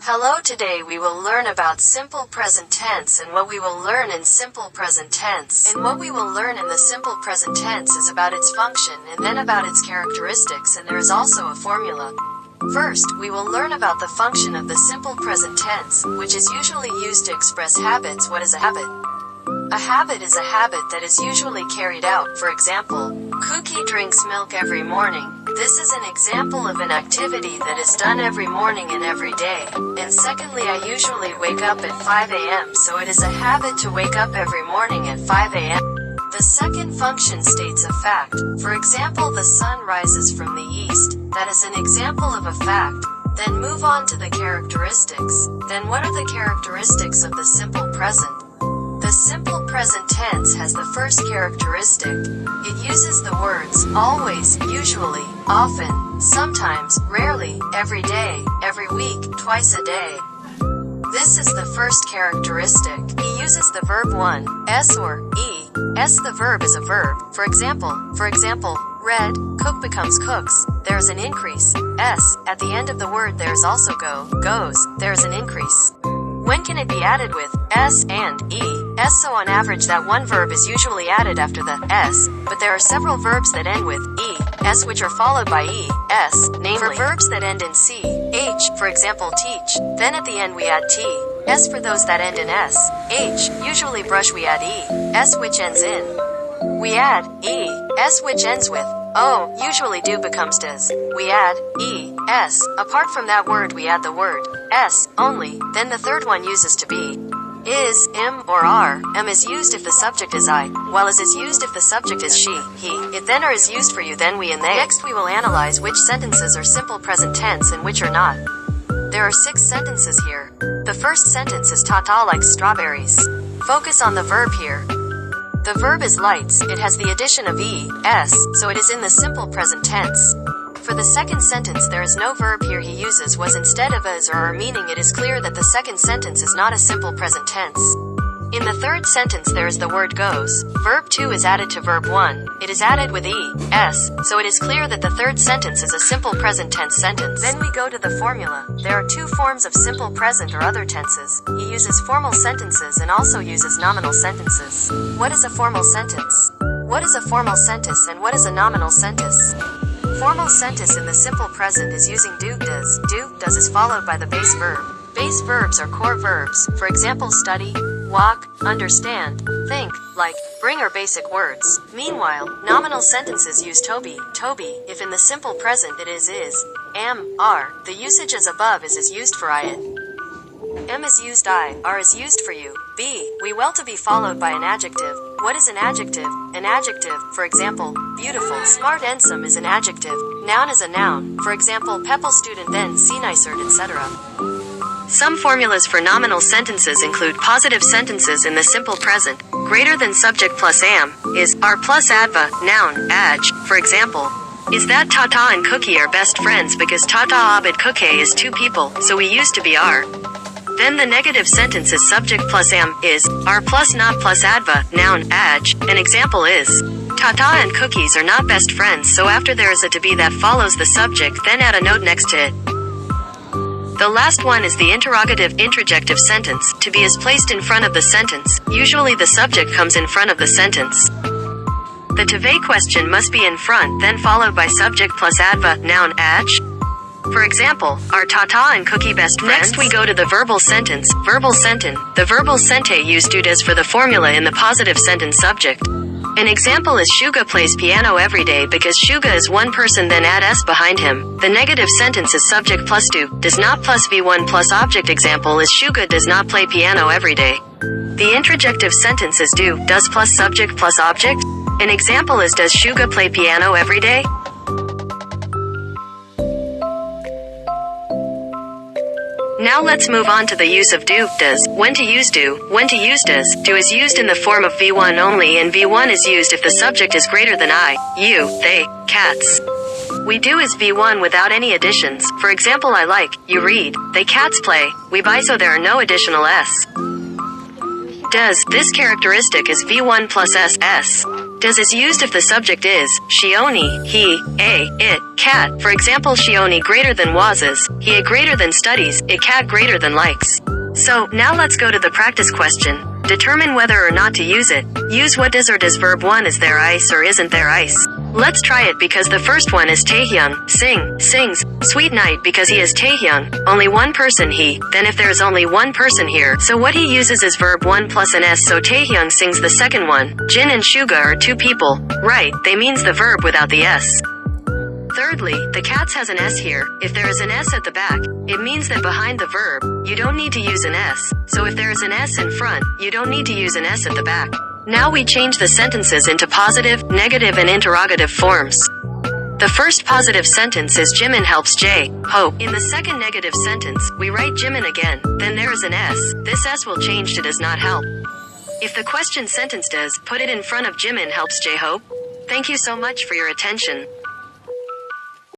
Hello, today we will learn about simple present tense and what we will learn in simple present tense. And what we will learn in the simple present tense is about its function and then about its characteristics, and there is also a formula. First, we will learn about the function of the simple present tense, which is usually used to express habits. What is a habit? A habit is a habit that is usually carried out. For example, Cookie drinks milk every morning. This is an example of an activity that is done every morning and every day. And secondly, I usually wake up at 5 a.m., so it is a habit to wake up every morning at 5 a.m. The second function states a fact. For example, the sun rises from the east. That is an example of a fact. Then move on to the characteristics. Then what are the characteristics of the simple present? The simple present tense has the first characteristic. It uses the words always, usually, often, sometimes, rarely, every day, every week, twice a day. This is the first characteristic. He uses the verb one, s or e. S, the verb is a verb. For example, read, cook becomes cooks. There is an increase. S, at the end of the word there is also go, goes. There is an increase. When can it be added with s and e? S, so on average that one verb is usually added after the s, but there are several verbs that end with e, s which are followed by e, s, namely for verbs that end in c, h, for example teach, then at the end we add t, s for those that end in s, h, usually brush we add e, s which ends in. We add e, s which ends with o, usually do becomes does. We add e, s. Apart from that word we add the word s only. Then the third one uses to be. Is, im, or are. Am is used if the subject is I, while is used if the subject is she, he. It then or is used for you, then we, and they. Next we will analyze which sentences are simple present tense and which are not. There are 6 sentences here. The first sentence is Tata likes strawberries. Focus on the verb here. The verb is lights. It has the addition of e, s, so it is in the simple present tense. For the second sentence there is no verb here. He uses was instead of is or are, meaning it is clear that the second sentence is not a simple present tense. In the third sentence there is the word goes. Verb 2 is added to verb 1. It is added with e, s, so it is clear that the third sentence is a simple present tense sentence. Then we go to the formula. There are 2 forms of simple present or other tenses. He uses formal sentences and also uses nominal sentences. What is a formal sentence? What is a formal sentence and what is a nominal sentence? Formal sentence in the simple present is using do, does. Do, does is followed by the base verb. Base verbs are core verbs. For example, study, walk, understand, think, like, bring are basic words. Meanwhile, nominal sentences use to be, if in the simple present it is, am, are. The usage as above is used for I, it. Am is used I, are is used for you. Be, we will to be followed by an adjective. What is an adjective? An adjective, for example, beautiful, smart, handsome is an adjective. Noun is a noun. For example, pepple, student, then, see, nicer, etc. Some formulas for nominal sentences include positive sentences in the simple present. Greater than subject plus am, is, are plus adva, noun, adj. For example, is that Tata and Cookie are best friends because Tata Abid Cookie is 2 people, so we use to be are. Then the negative sentence is subject plus am, is, are plus not plus adva, noun, adj. An example is, Tata and Cookies are not best friends, so after there is a to be that follows the subject, then add a note next to it. The last one is the interrogative introjective sentence. To be is placed in front of the sentence. Usually the subject comes in front of the sentence. The to-be question must be in front, then followed by subject plus adva, noun, adj. For example, are Tata and Cookie best friends? Next we go to the verbal sentence, verbal senten. The verbal sente use do does for the formula in the positive sentence subject. An example is Shuga plays piano every day because Shuga is one person, then add s behind him. The negative sentence is subject plus do, does not plus v1 plus object. Example is Shuga does not play piano every day. The introjective sentence is do, does plus subject plus object. An example is does Shuga play piano every day? Now let's move on to the use of do, does, when to use do, when to use does. Do is used in the form of v1 only, and v1 is used if the subject is greater than I, you, they, cats. We do is v1 without any additions. For example, I like, you read, they cats play, we buy, so there are no additional s. Does, this characteristic is v1 plus s. Does is used if the subject is Shioni, he, a, it, cat. For example, Shioni greater than wazes, he a greater than studies, it cat greater than likes. So, now let's go to the practice question. Determine whether or not to use it. Use what does or does verb 1 is there ice or isn't there ice. Let's try it because the first one is Taehyung, sings, sweet night because he is Taehyung, only one person he, then if there is only one person here, so what he uses is verb 1 plus an s, so Taehyung sings the second one. Jin and Suga are two people, right, they means the verb without the s. Thirdly, the cats has an s here. If there is an s at the back, it means that behind the verb, you don't need to use an s, so if there is an s in front, you don't need to use an s at the back. Now we change the sentences into positive, negative and interrogative forms. The first positive sentence is Jimin helps Jae, hope. In the second negative sentence, we write Jimin again, then there is an s, this s will change to does not help. If the question sentence does, put it in front of Jimin helps Jae hope. Thank you so much for your attention.